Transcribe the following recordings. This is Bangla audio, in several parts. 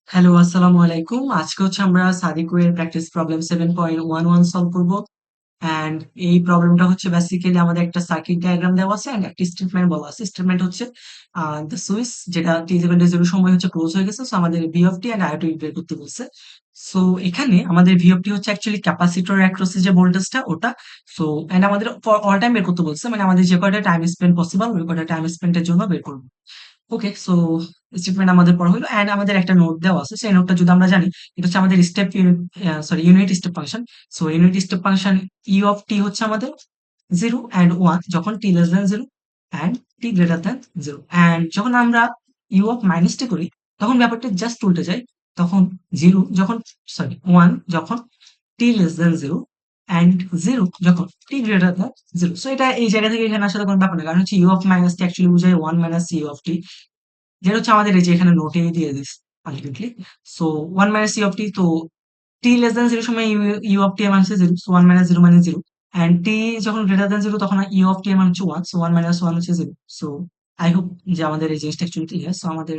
হ্যালো, আসসালামু আলাইকুম। আজকে হচ্ছে আমরা সাদিক এর প্র্যাকটিস প্রবলেম 7.11 সলভ করব। অ্যান্ড এই প্রবলেমটা হচ্ছে বেসিক্যালি আমাদের একটা সার্কিট ডায়াগ্রাম দেওয়া আছে অ্যান্ড একটা স্টেটমেন্ট বলা আছে। স্টেটমেন্ট হচ্ছে দ্য সুইচ যেটা t0 সময় হচ্ছে ক্লোজ হয়ে গেছে। সো আমাদের V of T and I T বের করতে বলছে। সো এখানে আমাদের ভি অফ টি হচ্ছে অ্যাকচুয়ালি ক্যাপাসিটর অ্যাক্রসে যে ভোল্টেজটা ওটা। সো অ্যান্ড আমাদের ফর অল টাইম বের করতে বলছে, মানে আমাদের যে কয়টা টাইম স্পেন্ড পসিবল ওই কয়টা টাইম স্পেন্ডের জন্য বের করবো। ওকে, সো স্টেটমেন্ট আমাদের পড়া হলো অ্যান্ড আমাদের একটা নোট দেওয়া আছে। সেই নোটটা যদি আমরা জানি, এটা হচ্ছে আমাদের step unit, unit step function. So unit step function u of t হচ্ছে আমাদের 0 and 1 যখন t less than 0 and t greater than 0। And যখন আমরা ইউ অফ মাইনাস টি করি তখন ব্যাপারটা জাস্ট উল্টে যায়। তখন 1 যখন টি লেস দেন 0 অ্যান্ড 0 যখন টি গ্রেটার দেন 0। সো এটা এই জায়গা থেকে এখানে আসার কোনো ব্যাপার না, কারণ হচ্ছে U of minus T actually বোঝায় 1 - ইউ অফ টি, যেটা হচ্ছে আমাদের এই যে এখানে নোটে দিয়ে this ultimately. So 1 - u of t, তো টি লেস দেন 0 সময় ইউ অফ টি এর মান হচ্ছে 0, সো 1 - 0 মানে 0। অ্যান্ড টি যখন গ্রেটার দেন 0 তখন ইউ অফ টি এর মান হচ্ছে 1, সো 1 - 1 হচ্ছে 0। সো আই হোপ যে আমাদের এই জিনিসটা অ্যাকচুয়ালি ক্লিয়ার। সো আমাদের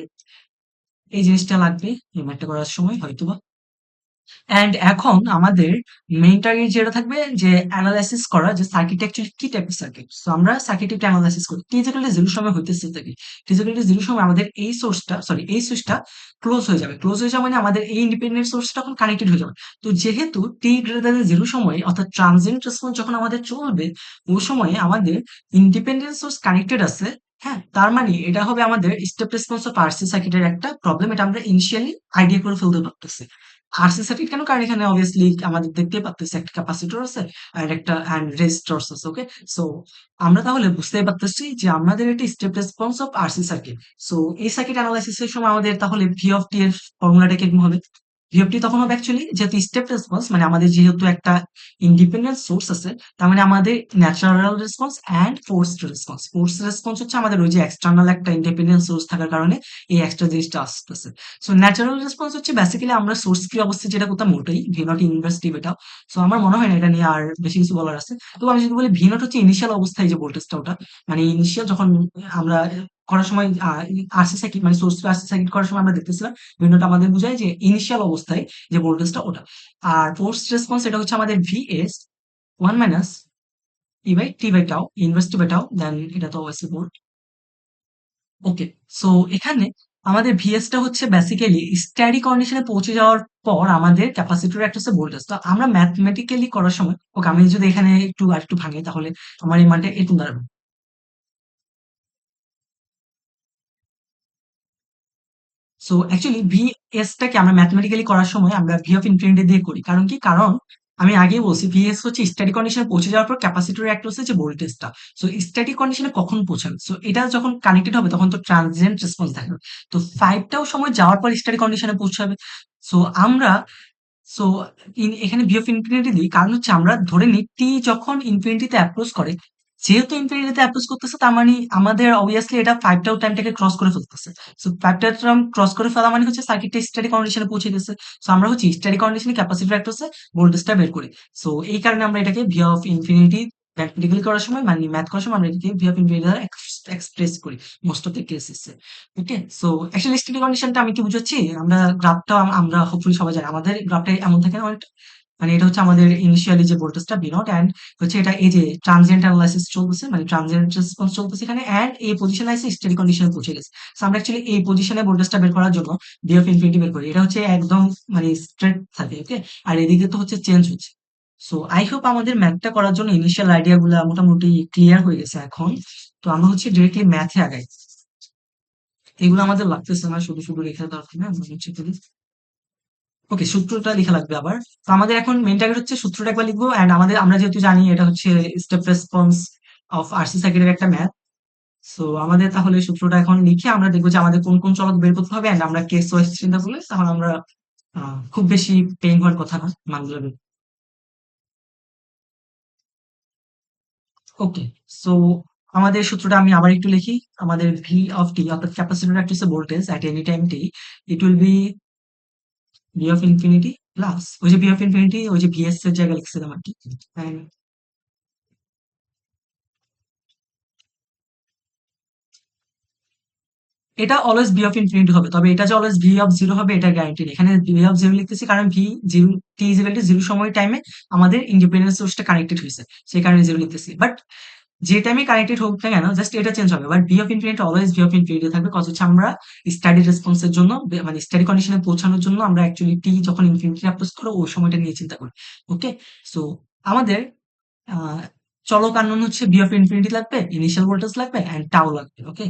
এই জিনিসটা লাগবে এই ম্যাথটা করার সময় হয়তোবা। অ্যান্ড এখন আমাদের মেইন টার্গেট যেটা থাকবে যে অ্যানালাইসিস করা, যে সার্কিট অ্যাকচুয়ালি কি টাইপের সার্কিট। সো আমরা সার্কিট একটা অ্যানালাইসিস করি টি ইকুয়াল টু 0 সময় হইতেছে থাকি। টি ইকুয়াল টু 0 সময় আমাদের এই সোর্সটা, এই সুইচটা ক্লোজ হয়ে যাবে। ক্লোজ হয়ে যাওয়া মানে আমাদের এই ইন্ডিপেন্ডেন্ট সোর্সটা তখন কানেক্টেড হয়ে যাবে। তো যেহেতু টি গ্রেটার দেন 0 সময়ে অর্থাৎ ট্রানজিয়েন্ট রেসপন্স যখন আমাদের চলবে, ওই সময়ে আমাদের ইন্ডিপেন্ডেন্ট সোর্স কানেক্টেড আছে। হ্যাঁ, তার মানে এটা হবে আমাদের স্টেপ রেসপন্স অফ আরসি সার্কিটের একটা প্রবলেম। এটা আমরা ইনিশিয়ালি আইডিয়া করে ফেলতে পারতেছি। আরসি সার্কিট কেন? কারণ এখানে অবভিয়াসলি আমাদের দেখতেই পারতেছি একটা ক্যাপাসিটর আছে আর একটা অ্যান্ড রেজিস্টরস আছে। ওকে, সো আমরা তাহলে বুঝতেই পারতেছি যে আমাদের এটি step response of RC circuit. So এই সার্কিট অ্যানালাইসিসের সময় আমাদের তাহলে ভি অফ টি এর ফর্মুলাটা কিরকম হবে? ভি অফ টি তখন হবে অ্যাকচুয়ালি, যেহেতু স্টেপ রেসপন্স মানে আমাদের যেহেতু একটা ইন্ডিপেন্ডেন্ট সোর্স আছে, তার মানে আমাদের natural response and forced response. Forced response হচ্ছে আমাদের ওই যে এক্সটার্নাল একটা ইন্ডিপেন্ডেন্ট সোর্স থাকার কারণে এই এক্সট্রা জিনিসটা আসতেছে। সো ন্যাচারাল রেসপন্স হচ্ছে বেসিক্যালি আমরা সোর্স ফ্রি অবস্থায় যেটা করতাম ওটাই, ভি নট ইনভার্সিটি এটাও। সো আমার মনে হয় না এটা নিয়ে আর বেশি কিছু বলার আছে। তো আমি যদি বলি ভি নট হচ্ছে ইনিশিয়াল অবস্থায় যে ভোল্টেজটা ওটা, মানে ইনিশিয়াল যখন আমরা করার সময় আরসি সার্কিট মানে সোর্স আরসি সার্কিট করার সময় আমরা দেখতেছিলাম ভি নট আমাদের বোঝায় যে ইনিশিয়াল অবস্থায় যে ভোল্টেজটা ওটা। আর ফোর্স রেসপন্স এটা হচ্ছে আমাদের ভি এস 1 - ই/টি/টাও inverse T by tau, then এটা তো অবশ্যই ভোল্ট। ওকে, সো এখানে আমাদের ভিএস টা হচ্ছে বেসিক্যালি স্ট্যাডি কন্ডিশনে পৌঁছে যাওয়ার পর আমাদের ক্যাপাসিটর একটা হচ্ছে ভোল্টেজ। তো আমরা ম্যাথমেটিক্যালি করার সময়, ওকে আমি যদি এখানে একটু আরেকটু ভাঙি তাহলে আমার এই মানটা এরকম দাঁড়াবে। সো অ্যাকচুয়ালি ভিএস টাকে আমরা ম্যাথমেটিক্যালি করার সময় আমরা ভি অফ ইনফিনিটি দিয়ে করি। কারণ কি? কারণ আমি আগেই বলছি ভিএস হচ্ছে স্ট্যাটিক কন্ডিশনে পৌঁছে যাওয়ার পর ক্যাপাসিটরের একটা হচ্ছে যে ভোল্টেজটা। সো স্ট্যাটিক কন্ডিশনে কখন পৌঁছাবে? সো এটা যখন কানেক্টেড হবে তখন তো ট্রানজিয়েন্ট রেসপন্স থাকবে। তো 5 টাও সময় যাওয়ার পর স্ট্যাটিক কন্ডিশনে পৌঁছাবে। সো আমরা সো এখানে ভি অফ ইনফিনিটি দিই, কারণ হচ্ছে আমরা ধরে নিই টি যখন ইনফিনিটিতে অ্যাপ্রোচ করে, যেহেতু ইনফিনিটিতে অ্যাপ্রোচ করতেছে তার মানে আমাদের অবভিয়াসলি এটা 5 টাও টাইমটাকে ক্রস করে ফেলতেছে। সো 5 টা টার্ম ক্রস করে ফেলা মানে হচ্ছে সার্কিটটা স্ট্যাটিক কন্ডিশনে পৌঁছে গেছে। সো আমরা হচ্ছে স্ট্যাটিক কন্ডিশনে ক্যাপাসিটর একটা হচ্ছে ভোল্টেজটা বের করি। সো এই কারণে আমরা এটাকে ভি অফ ইনফিনিটি ম্যাথমেটিক্যালি করার সময় মানে ম্যাথ করার সময় আমরা এটাকে ভি অফ ইনফিনিটি দ্বারা এক্সপ্রেস করি most of the cases A. Okay, so actually static কন্ডিশনটা আমি কি বুঝাচ্ছি? আমরা গ্রাফটা আমরা হোপফুলি সবাই জানি আমাদের গ্রাফটা এমন থাকে না অনেকটা, মানে এটা হচ্ছে আমাদের ইনিশিয়ালি যে ভোল্টেজটা ভি নট অ্যান্ড হচ্ছে এটা এই যে ট্রানজিয়েন্ট অ্যানালাইসিস চলতেছে, মানে ট্রানজিয়েন্ট রেসপন্স চলতেছে এখানে অ্যান্ড এই পজিশনে আছে স্টেডি কন্ডিশনে পৌঁছে গেছে। সো আমরা অ্যাকচুয়ালি এই পজিশনে ভোল্টেজটা বের করার জন্য ভি অফ ইনফিনিটি বের করি। এটা হচ্ছে একদম মানে স্ট্রেট থাকে। ওকে, আর এদিকে তো হচ্ছে চেঞ্জ হচ্ছে। সো আই হোপ আমাদের ম্যাথটা করার জন্য ইনিশিয়াল আইডিয়া গুলা মোটামুটি ক্লিয়ার হয়ে গেছে এখন। তো আমরা হচ্ছে ডিরেক্টলি ম্যাথে আগাই। এগুলো আমাদের লাগতেছে না, শুধু শুধু লেখা দরকার না, আমরা হচ্ছে ওকে সূত্রটা লেখা লাগবে আবার। তো আমাদের এখন মেইন টার্গেট হচ্ছে সূত্রটা একবার লিখবো অ্যান্ড আমাদের আমরা যেহেতু জানি এটা হচ্ছে স্টেপ রেসপন্স অফ আরসি সার্কিটের একটা ম্যাথ। সো আমাদের তাহলে সূত্রটা এখন লিখে আমরা দেখবো যে আমাদের কোন কোন চলক বের করতে হবে অ্যান্ড আমরা কেস ওয়াইজ চিন্তা করলে তাহলে আমরা খুব বেশি পেইন হওয়ার কথা না মানগুলো বের। ওকে, সো আমাদের সূত্রটা আমি আবার একটু লিখি। আমাদের ভি অফ টি অর্থাৎ ক্যাপাসিটর একটা হচ্ছে voltage at any time T, it will be V of infinity plus ওই যে ভি অফ ইনফিনিটি ওই যে ভিএস এর জায়গায় লিখছিলাম আর কি, এটা অলওয়েজ ভি অফ ইনফিনিটি হবে, তবে এটা যে অলওয়েজ ভি অফ জিরো হবে এটা গ্যারান্টি নেই। এখানে ভি অফ জিরো লিখতেছি কারণ V zero, T is equal to zero সময় টাইমে আমাদের ইন্ডিপেন্ডেন্স সোর্সটা কানেক্টেড হয়েছে, সেই কারণে জিরো লিখতেছি। বাট যে টাইমে কানেক্টেড হোক না কেন, জাস্ট এটা চেঞ্জ হবে। But V of infinity always V of infinity থাকবে, কজ হচ্ছে আমরা স্টাডি রেসপন্সের জন্য মানে স্টাডি কন্ডিশনে পৌঁছানোর জন্য আমরা অ্যাকচুয়ালি টি যখন ইনফিনিটি অ্যাপ্রোচ করো ওই সময়টা নিয়ে চিন্তা করি। ওকে, সো আমাদের আহ চলক আননোন হচ্ছে ভি অফ ইনফিনিটি লাগবে, ইনিশিয়াল ভোল্টেজ লাগবে এন্ড টাও লাগবে। ওকে,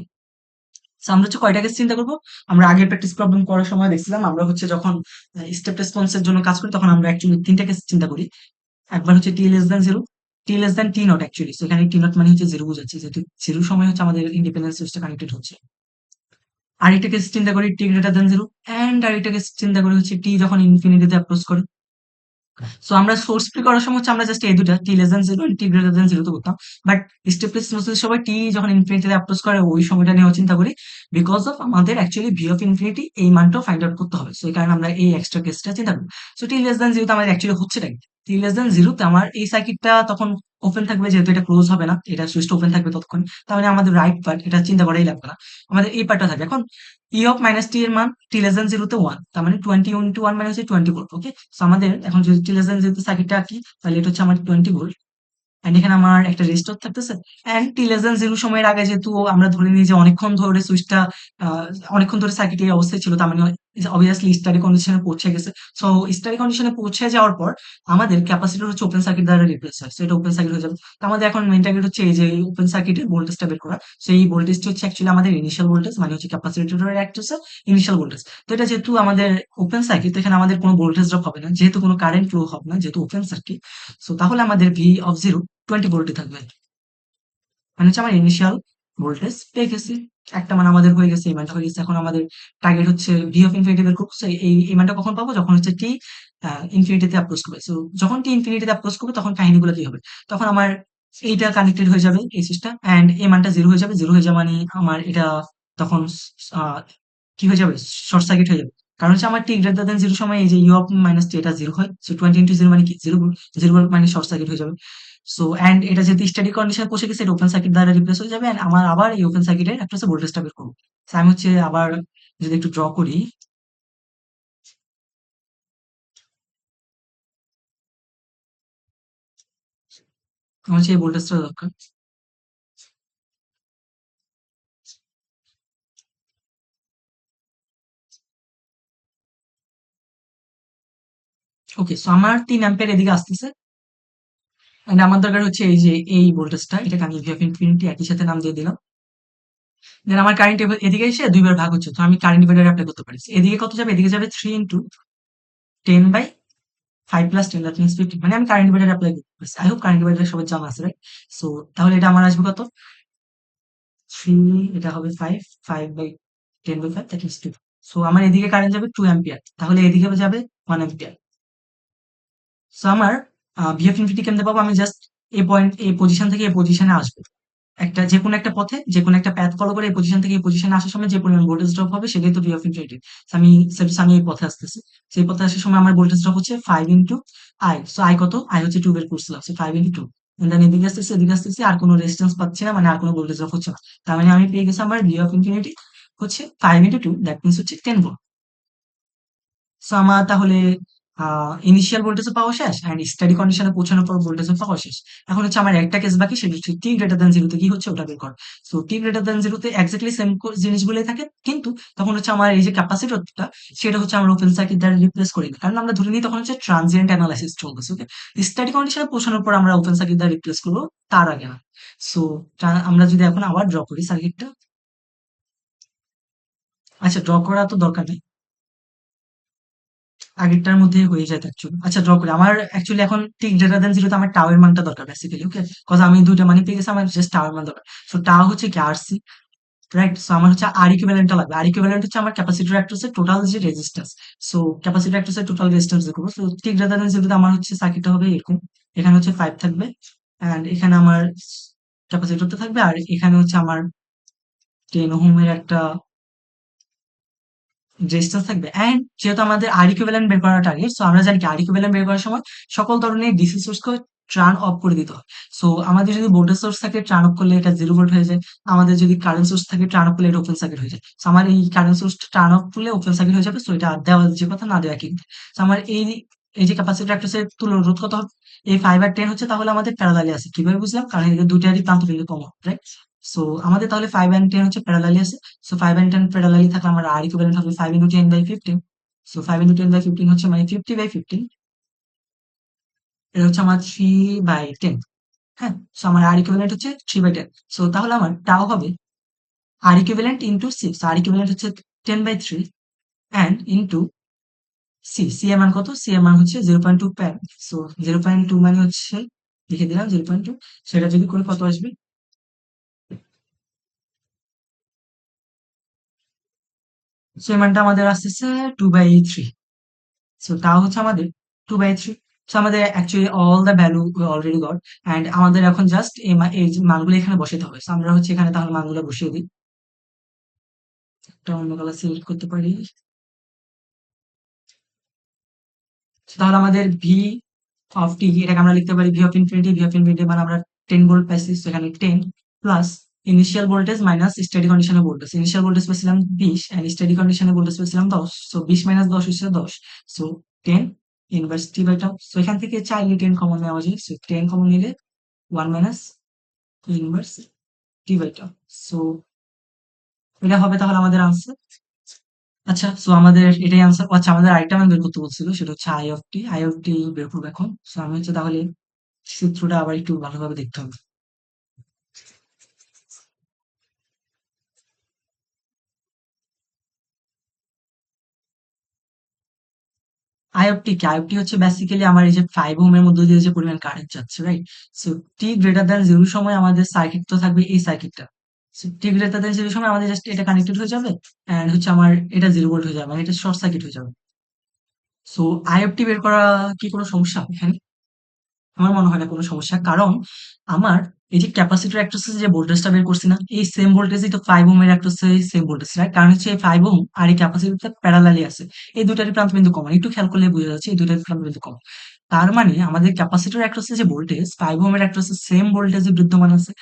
সো আমরা হচ্ছে কয়টা কেস চিন্তা করবো? আমরা আগের প্র্যাকটিস প্রবলেম করার সময় দেখছিলাম আমরা হচ্ছে যখন স্টেপ রেসপন্সের জন্য কাজ করি তখন আমরা অ্যাকচুয়ালি তিনটা কেস চিন্তা করি। একবার হচ্ছে t less than zero, t less than t not actually, তো এখানে টি নট মানে হচ্ছে জিরো বোঝাচ্ছে, যেহেতু জিরো সময় হচ্ছে আমাদের ইন্ডিপেন্ডেন্স সোর্সটা কানেক্টেড হচ্ছে। আরেকটা কেস চিন্তা করি t greater than zero, and আরেকটা কেস চিন্তা করি হচ্ছে টি যখন ইনফিনিটিতে অ্যাপ্রোচ করে। সো আমরা সোর্স ফ্রি করার সময় হচ্ছে আমরা জাস্ট এই দুটা t less than zero t greater than zero তে করতাম। বাট স্টেপ রেসপন্সের সময় টি যখন ইনফিনিটিতে অ্যাপ্রোচ করে ওই সময়টা নিয়েও চিন্তা করি, বিকজ অফ আমাদের অ্যাকচুয়ালি ভি অফ ইনফিনিটি এই মানটাও ফাইন্ড আউট করতে হবে। সো এই কারণে আমরা এই এক্সট্রা কেসটা চিন্তা করি। সো টি লেস দেন জিরোতে আমাদের অ্যাকচুয়ালি হচ্ছে নাকি, টি লেস দেন জিরোতে আমার এই সার্কিটটা তখন ওপেন থাকবে, যেহেতু এটা ক্লোজ হবে না, এটা সুইচটা ওপেন থাকবে ততক্ষণ। তার মানে আমাদের রাইট পার্ট এটা চিন্তা করাই লাগবে না, আমাদের এই পার্টটা থাকবে। এখন ই অফ মাইনাস টি এর মান টি লেস দেন জিরোতে ওয়ান, তার মানে টোয়েন্টি ইন্টু ওয়ান মানে হচ্ছে টোয়েন্টি ভোল্ট। ওকে, সো আমাদের এখন যদি টি লেস দেন জিরোতে সার্কিটটা আঁকি তাহলে এটা হচ্ছে আমার টোয়েন্টি ভোল্ট, এন্ড এখানে আমার একটা রেজিস্টর থাকতেছে। And T less than zero সময়ের আগে যেহেতু আমরা ধরে নিই যে অনেকক্ষণ ধরে সুইচটা অনেকক্ষণ ধরে সার্কিট এই অবস্থায় ছিল, তার মানে অবভিয়াসলি স্টাডি কন্ডিশনে পৌঁছে গেছে। সো স্টাডি কন্ডিশনে পৌঁছে যাওয়ার পর আমাদের ক্যাপাসিটর হচ্ছে ওপেন সার্কিট দ্বারা রিপ্লেস হয়, সো এটা ওপেন সার্কিট হয়ে যাবে। তো আমাদের এখন মেইন টার্গেট হচ্ছে এই যে ওপেন সার্কিটের ভোল্টেজটা বের করা। সো এই ভোল্টেজটি হচ্ছে অ্যাকচুয়ালি আমাদের ইনিশিয়াল ভোল্টেজ, মানে হচ্ছে ক্যাপাসিটরের অ্যাক্ট ইনিশিয়াল ভোল্টেজ। তো এটা যেহেতু আমাদের ওপেন সার্কিট, এখানে আমাদের কোনো ভোল্টেজ ড্রপ হবে না, যেহেতু কোনো কারেন্ট ফ্লো হবে না, যেহেতু ওপেন সার্কিট। সো তাহলে আমাদের ভি অফ জিরো টোয়েন্টি ভোল্টই থাকবে, মানে হচ্ছে আমার ইনিশিয়াল ভোল্টেজ পেয়ে গেছি। একটা মান আমাদের হয়ে গেছে, এই মানটা হয়ে গেছে। এখন আমাদের টার্গেট হচ্ছে ভি অফ ইনফিনিটি বের করবো। So এই মানটা কখন পাবো? যখন হচ্ছে টি ইনফিনিটিতে অ্যাপ্রোচ করবে। সো যখন টি ইনফিনিটিতে অ্যাপ্রোচ করবে তখন কাহিনীগুলো কি হবে? তখন আমার এইটা কানেক্টেড হয়ে যাবে এই সুইচটা, এন্ড এই মানটা জিরো হয়ে যাবে। জিরো হয়ে যাবে মানে আমার এটা তখন আহ, কি হয়ে যাবে? শর্ট সার্কিট হয়ে যাবে। কারণ হচ্ছে আমার টি গ্রেটার দেন জিরো সময় এই যে ইউ অফ মাইনাস টি এটা জিরো হয়। সো টোয়েন্টি ইন্টু জিরো মানে কি? জিরো। জিরো মানে শর্ট সার্কিট হয়ে যাবে। সো এন্ড এটা যেহেতু স্ট্যাটিক কন্ডিশনে পৌঁছে গেছে, এটা ওপেন সার্কিট দ্বারা রিপ্লেস হয়ে যাবে, এন্ড আমার আবার এই ওপেন সার্কিটের একটা হচ্ছে ভোল্টেজটা বের করবো। So আমি হচ্ছে আবার যদি একটু ড্র করি, আমার হচ্ছে এই ভোল্টেজটা দরকার। ওকে, সো আমার 3 অ্যাম্পিয়ার এদিকে আসতেছে, এন্ড আমার দরকার হচ্ছে এই যে এই ভোল্টেজটা, এটাকে আমি ভি অফ ইনফিনিটি একই সাথে নাম দিয়ে দিলাম। দেন আমার কারেন্ট এদিকে এসে দুইবার ভাগ হচ্ছে, তো আমি কারেন্ট ডিভাইডার অ্যাপ্লাই করতে পারি। এদিকে কত যাবে? এদিকে যাবে 3 into 10 by 5 plus 10, that means 50। মানে আমি কারেন্ট ডিভাইডার অ্যাপ্লাই করতে পারছি। আই হোপ কারেন্ট ডিভাইডার সবার জানা আছে, রাইট? সো তাহলে এটা আমার আসবে কত? 3, এটা হবে 5, 5 by 10 by 5, that means 2। So আমার এদিকে কারেন্ট যাবে 2 অ্যাম্পিয়ার, তাহলে এদিকে যাবে 1 অ্যাম্পিয়ার। সো আমার ভি অফ ইনফিনিটি কেমনে পাবো? আমি জাস্ট এই পয়েন্ট, এই পজিশন থেকে এই পজিশনে আসবো, একটা যে কোনো একটা পথে, যে কোনো একটা প্যাথ ফলো করে এই পজিশন থেকে এই পজিশনে আসার সময় যে পরিমাণ ভোল্টেজ ড্রপ হবে সেটাই তো ভি অফ ইনফিনিটি। আমি এই পথে আসতেছি, সেই পথে আসার সময় আমার ভোল্টেজ ড্রপ হচ্ছে 5 ইন্টু আই। সো আই কত? আই হচ্ছে 2 বের করছিলাম, সো 5 ইন্টু 2। দেন এদিকে আসতেছি, এদিকে আসতেছি, আর কোনো রেজিস্ট্যান্স পাচ্ছি না, মানে আর কোনো ভোল্টেজ ড্রপ হচ্ছে না। তার মানে আমি পেয়ে গেছি আমার ভি অফ ইনফিনিটি হচ্ছে 5 ইন্টু 2, দ্যাট মিনস হচ্ছে 10 ভোল্ট। সো আমার তাহলে ইনিশিয়াল ভোল্টেজও পাওয়া শেষ, এন্ড স্টাডি কন্ডিশনে পৌঁছানোর পর ভোল্টেজও পাওয়া শেষ। এখন হচ্ছে আমার একটা কেস বাকি, সেটা হচ্ছে টি গ্রেটার দ্যান জিরোতে কি হচ্ছে ওটা বের কর। সো টি গ্রেটার দ্যান জিরোতে এক্স্যাক্টলি সেম জিনিসগুলোই থাকে, কিন্তু তখন হচ্ছে আমার এই যে ক্যাপাসিটরটা সেটা হচ্ছে আমরা ওপেন সার্কিট দ্বারা রিপ্লেস করি না, কারণ আমরা ধরে নিই তখন হচ্ছে ট্রানজিয়েন্ট অ্যানালাইসিস চলতেছে। ওকে, স্টাডি কন্ডিশনে পৌঁছানোর পর আমরা ওপেন সার্কিট দ্বারা রিপ্লেস করবো, তার আগে না। সো আমরা যদি এখন আবার ড্র করি সার্কিটটা, আচ্ছা ড্র করা তো দরকার নেই, আগেরটার মধ্যে হয়ে যায় অ্যাকচুয়ালি। আচ্ছা ড্র করি, আমার অ্যাকচুয়ালি এখন ঠিক গ্রেটার দেন জিরোতে আমার টাও এর মানটা দরকার বেসিক্যালি। ওকে, কজ আমি দুইটা মানি পেয়ে গেছি, আমার জাস্ট টাও এর মান দরকার। সো টাও হচ্ছে কি? RC, right? সো আমার হচ্ছে আর ইকুইভ্যালেন্টটা লাগবে। আর ইকুইভ্যালেন্ট হচ্ছে আমার ক্যাপাসিটর অ্যাক্টরসের টোটাল যে রেজিস্ট্যান্স। সো ক্যাপাসিটর অ্যাক্টরসের টোটাল রেজিস্ট্যান্স দেখবো। সো ঠিক গ্রেটার দেন জিরোতে আমার হচ্ছে সার্কিটটা হবে এরকম, এখানে হচ্ছে 5 থাকবে, এন্ড এখানে আমার ক্যাপাসিটরটা থাকবে, আর এখানে হচ্ছে আমার 10 ওহমের একটা রেজিস্ট্যান্স থাকবে। এন্ড যেহেতু আমাদের আর ইকুইভ্যালেন্ট বের করার টার্গেট, সো আমরা জানি কি আর ইকুইভ্যালেন্ট বের করার সময় সকল ধরনের ডিসি সোর্সকে টার্ন অফ করে দিতে হয়। সো আমাদের যদি ভোল্টেজ সোর্স থাকে টার্ন অফ করলে এটা 0 ভোল্ট হয়ে যায়। আমাদের যদি কারেন্ট সোর্স থাকে টার্ন অফ করলে এটা ওপেন সার্কিট হয়ে যায়। সো আমার এই কারেন্ট সোর্সটা টার্ন অফ করলে ওপেন সার্কিট হয়ে যাবে। সো এটা দেওয়া যে কথা না দেওয়া একই কথা। সো আমার এই যে ক্যাপাসিটর অ্যাক্ট্রেসের তুলনা রোধ কত হবে? এই 5 আর 10 হচ্ছে তাহলে আমাদের প্যারালালি আছে। কিভাবে বুঝলাম? কারণ এদের দুইটারই প্রান্ত বিন্দু কমন, রাইট? সো আমাদের তাহলে 5 and 10 হচ্ছে প্যারালালি আছে। সো 5 and 10 প্যারালালি থাকলে আমার R ইকুইভ্যালেন্ট হবে 5 into 10 by 15। So 5 into 10 by 15 হচ্ছে মানে 50 by 15। এটা হচ্ছে আমার 3 by 10। হ্যাঁ? সো আমার R equivalent হচ্ছে 3 by 10। সো তাহলে আমার টাও হবে R equivalent into C। So R equivalent হচ্ছে 10 by 3 and into C। C এর মান কত? C এর মান হচ্ছে 0.2 প্যার। সো 0.2 মানে হচ্ছে লিখে দিলাম 0.2। সেটা যদি করে কত আসবে? সো এই মানটা আমাদের আসতেছে 2 by 3। সো টাও হচ্ছে আমাদের 2 by 3। সো আমাদের actually all the value we already got and আমাদের এখন জাস্ট এই যে মানগুলো এখানে বসাতে হবে। সো আমরা হচ্ছে এখানে তাহলে মানগুলো বসিয়ে দিই। একটা অন্য কালার সিলেক্ট করতে পারি। তাহলে আমাদের ভি অফ টি এটাকে আমরা লিখতে পারি V of infinity. V of infinity মানে আমরা 10 ভোল্ট পাইছি, সেখানে 10 plus initial voltage minus steady কন্ডিশনে ভোল্টেজ। ইনিশিয়াল ভোল্টেজ পেয়েছিলাম 20 এন্ড স্টেডি কন্ডিশনে ভোল্টেজ পেয়েছিলাম 10। সো 20 মাইনাস 10 হচ্ছে 10। So 10 inverse T by tau. So এখান থেকে চাইলে 10 কমন নেওয়া যায়। সো 10 কমন নিলে 1 minus inverse T by tau. So এটা হবে তাহলে আমাদের আনসার। আচ্ছা, সো আমাদের এটাই আনসার। আচ্ছা, আমাদের আরেকটা মান বের করতে বলছিল, সেটা হচ্ছে i of t. I of t বের করবো এখন। সো আমি হচ্ছে তাহলে সূত্রটা আবার একটু ভালোভাবে দেখতে হবে। আইওটি কি? আইওটি হচ্ছে বেসিক্যালি আমার এই যে 5 ওহমের মধ্যে দিয়ে যে পরিমাণ কারেন্ট যাচ্ছে, রাইট? সো টি গ্রেটার দ্যান 0 সময় আমাদের সার্কিট তো থাকবে এই সার্কিটটা। সো টি গ্রেটার দ্যান 0 সময় আমাদের জাস্ট এটা কানেক্টেড হয়ে যাবে এন্ড হচ্ছে আমার এটা 0 ভোল্ট হয়ে যাবে। মানে এটা শর্ট সার্কিট হয়ে যাবে। সো আইওটি বের করা কি কোনো সমস্যা এখানে? আমার মনে হয় না কোনো সমস্যা। কারণ আমার এই যে ক্যাপাসিটর অ্যাক্রোসে যে ভোল্টেজটা বের করছি না, এই সেম ভোল্টেজই তো 5 ওহমের অ্যাক্রোসে সেম ভোল্টেজ, রাইট? কারণ হচ্ছে এই 5 ওহম আর এই ক্যাপাসিটরটা প্যারালালি আছে। এই দুটারই প্রান্তবিন্দু কমন। একটু খেয়াল করলে বোঝা যাচ্ছে এই দুটারই প্রান্তবিন্দু কমন। তার মানে আমাদের ক্যাপাসিটর অ্যাক্রোসে যে ভোল্টেজ 5 ওহমের অ্যাক্রোসে সেম ভোল্টেজে বিদ্যমান আছে।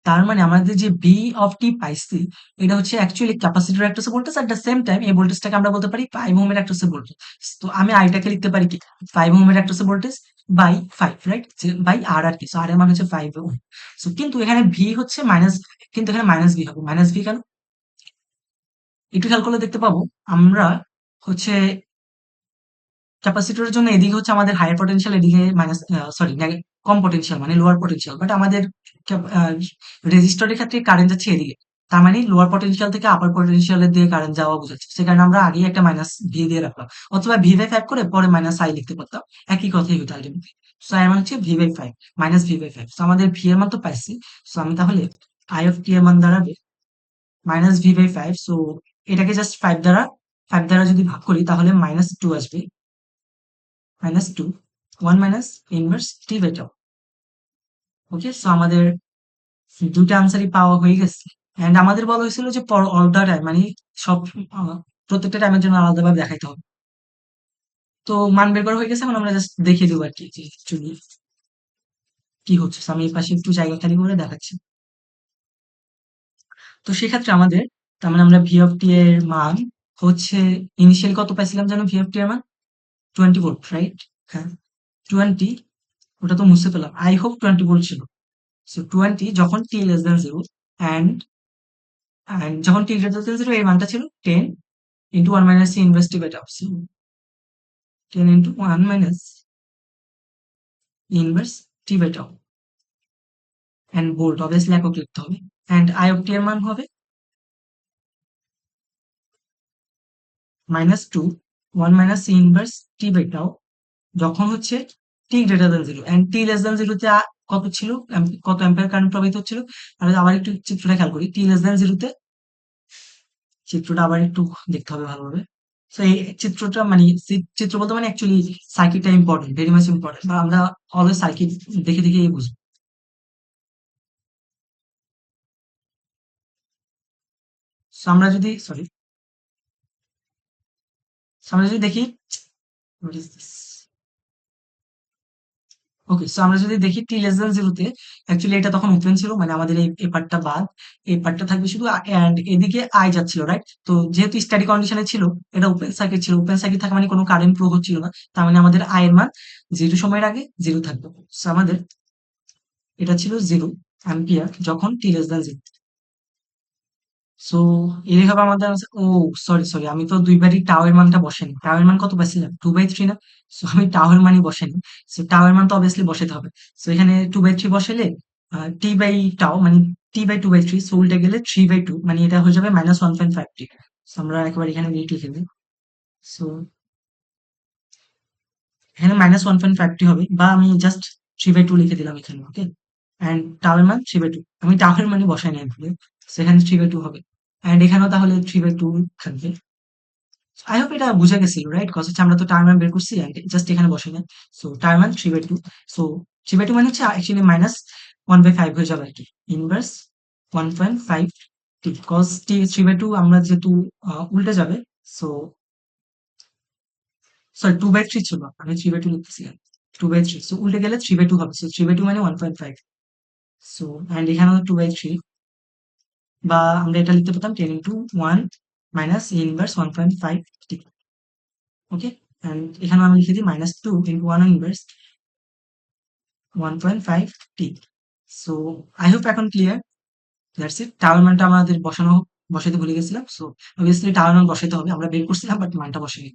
তার মানে আমাদের যে ভি অফ টি পাইছি এটা হচ্ছে অ্যাকচুয়ালি ক্যাপাসিটর অ্যাক্রোসে voltage. At the same time এই ভোল্টেজটাকে আমরা বলতে পারি 5 ওহমের অ্যাক্রোসে ভোল্টেজ। তো আমি আইটাকে লিখতে পারি কি 5 ওহমের অ্যাক্রোসে ভোল্টেজ বাই 5, রাইট? যে বাই আর আর কি? সো আর এর মান হচ্ছে 5 ওহম। সো কিন্তু এখানে ভি হচ্ছে মাইনাস, কিন্তু এখানে মাইনাস ভি হবে। মাইনাস ভি কেন? একটু খেয়াল করলে দেখতে পাবো আমরা হচ্ছে ক্যাপাসিটরের জন্য এদিকে হচ্ছে আমাদের হায়ার পটেনশিয়াল, এদিকে মাইনাস সরি কম পটেনশিয়াল মানে লোয়ার পটেনশিয়াল। বাট আমাদের রেজিস্টরের ক্ষেত্রে কারেন্ট যাচ্ছে এদিকে। তার মানে লোয়ার পটেনশিয়াল থেকে আপার পটেনশিয়ালের দিকে কারেন্ট যাওয়া বোঝাচ্ছে। সে কারণে আমরা আগেই একটা মাইনাস ভি দিয়ে রাখলাম, অথবা ভি বাই 5 করে পরে মাইনাস আই লিখতে পারতাম। একই কথাই হতো আলটিমেটলি। সো এর মান হচ্ছে V by 5 minus V by 5। So আমাদের ভি এর মান তো পাইছি। সো আমি তাহলে আই অফ টি এর মান দাঁড়াবে মাইনাস ভি বাই 5। সো এটাকে জাস্ট 5 দ্বারা যদি ভাগ করি তাহলে মাইনাস 2 আসবে। Minus 2 1 minus inverse T by tau. Okay, so আমাদের দুইটা আনসারই পাওয়া হয়ে গেছে। এন্ড আমাদের বলা হয়েছিল যে ফর অল দা টাইম মানে সব আহ, প্রত্যেকটা টাইমের জন্য আলাদাভাবে দেখাইতে হবে। তো মান বের করা হয়ে গেছে। এখন আমরা জাস্ট দেখিয়ে দেবো আর কি যে actually কি হচ্ছে। So আমি এই পাশে একটু জায়গা খালি করে দেখাচ্ছি। তো সেক্ষেত্রে আমাদের তার মানে আমরা ভি অফ টি এর মান হচ্ছে ইনিশিয়ালি কত পাইছিলাম যেন? ভি অফ টি এর মান 20 ভোল্ট, রাইট? হ্যাঁ, 20। ওটা তো মুছে পেলাম। আই হোপ 20 ভোল্ট ছিল। সো 20 যখন টি লেস দ্যান 0 এন্ড যখন টি গ্রেটার দ্যান 0 এর মানটা ছিল 10 into 1 minus C inverse T by tau. So 10 into 1 minus inverse T by tau and volt obviously একক লিখতে হবে। এন্ড আই অফ টি এর মান হবে minus 2 1 minus C inverse T by tau যখন হচ্ছে t greater than 0 and T less than 0 তে কত ছিল? কত অ্যাম্পিয়ার কারেন্ট প্রবাহিত হচ্ছিল? আমি আবার একটু চিত্রটা খেয়াল করি। টি লেস দ্যান 0 তে চিত্রটা আবার একটু দেখতে হবে ভালোভাবে। তো এই চিত্রটা মানে চিত্র বলতে মানে অ্যাকচুয়ালি সার্কিটটা ইম্পর্টেন্ট, ভেরি মাচ ইম্পর্টেন্ট। বা আমরা অলওয়েজ সার্কিট দেখে দেখে বুঝবো। সো আমরা যদি সরি আমরা যদি দেখি what is this? Okay, so আমরা যদি দেখি টি লেস দেন জিরোতে অ্যাকচুয়ালি এটা তখন ওপেন ছিল, মানে আমাদের এই পার্টটা বাদ, এই পার্টটা থাকবে শুধু, অ্যান্ড এদিকে আই যাচ্ছিল, রাইট? তো যেহেতু স্টাডি কন্ডিশনে ছিল, এটা ওপেন সার্কিট ছিল, ওপেন সার্কিট থাকা মানে কোনো কারেন্ট প্রবাহ হচ্ছিল না, তার মানে আমাদের আই এর মান জিরো সময়ের আগে জিরো থাকবে। সো আমাদের এটা ছিল জিরো অ্যাম্পিয়ার যখন t less than zero. So এই হবে আমাদের answer। ও সরি সরি, আমি তো দুইবারই টাও এর মানটা বসাইনি। টাও এর মান কত পাইছিলাম? 2/3 না? সো আমি টাও এর মানই বসাইনি। সো টাও এর মান তো অবভিয়াসলি বসাতে হবে। সো এখানে 2/3 বসাইলে টি বাই টাও মানে টি বাই 2/3, সো উল্টে গেলে 3/2 মানে এটা হয়ে যাবে -1.5 টি। সো আমরা একেবারে এখানে লিখ লিখে দিই। সো এখানে -1.5 টি হবে, বা আমি জাস্ট 3/2 লিখে দিলাম এখানে, ওকে? অ্যান্ড টাও এর মান 3/2, আমি টাও এর মানই বসাই নাই ভুলে। সো এখানে 3/2 হবে, অ্যান্ড এখানেও তাহলে 3/2 থাকবে। আই হোপ এটা বুঝা গেছিল, রাইট? কজ হচ্ছে আমরা তো টার মান বের করছি এন্ড জাস্ট এখানে বসাই না। সো টার মান 3/2। সো 3/2 মানে হচ্ছে অ্যাকচুয়ালি -1/5 হয়ে যাবে আরকি। ইনভার্স 1.5 টি, কজ টি 3/2 আমরা যেহেতু উল্টে যাবে। সো সরি 2/3 ছিল, আমি 3/2 লিখতেছিলাম। 2/3, সো উল্টে গেলে 3/2 হবে। সো 3/2 মানে 1.5। সো এন্ড এখানেও 2/3, বা আমরা এটা লিখতে পারতাম 10 into 1 minus inverse 1.5 T. Okay? And এখানেও আমি লিখে দিই -2 into 1 inverse 1.5 T. So I hope এখন ক্লিয়ার। That's it. টাওয়ার মানটা আমাদের বসাইতে ভুলে গেছিলাম। সো অবভিয়াসলি টাওয়ার মান বসাইতে হবে। আমরা বের করছিলাম বাট মানটা বসাইনি।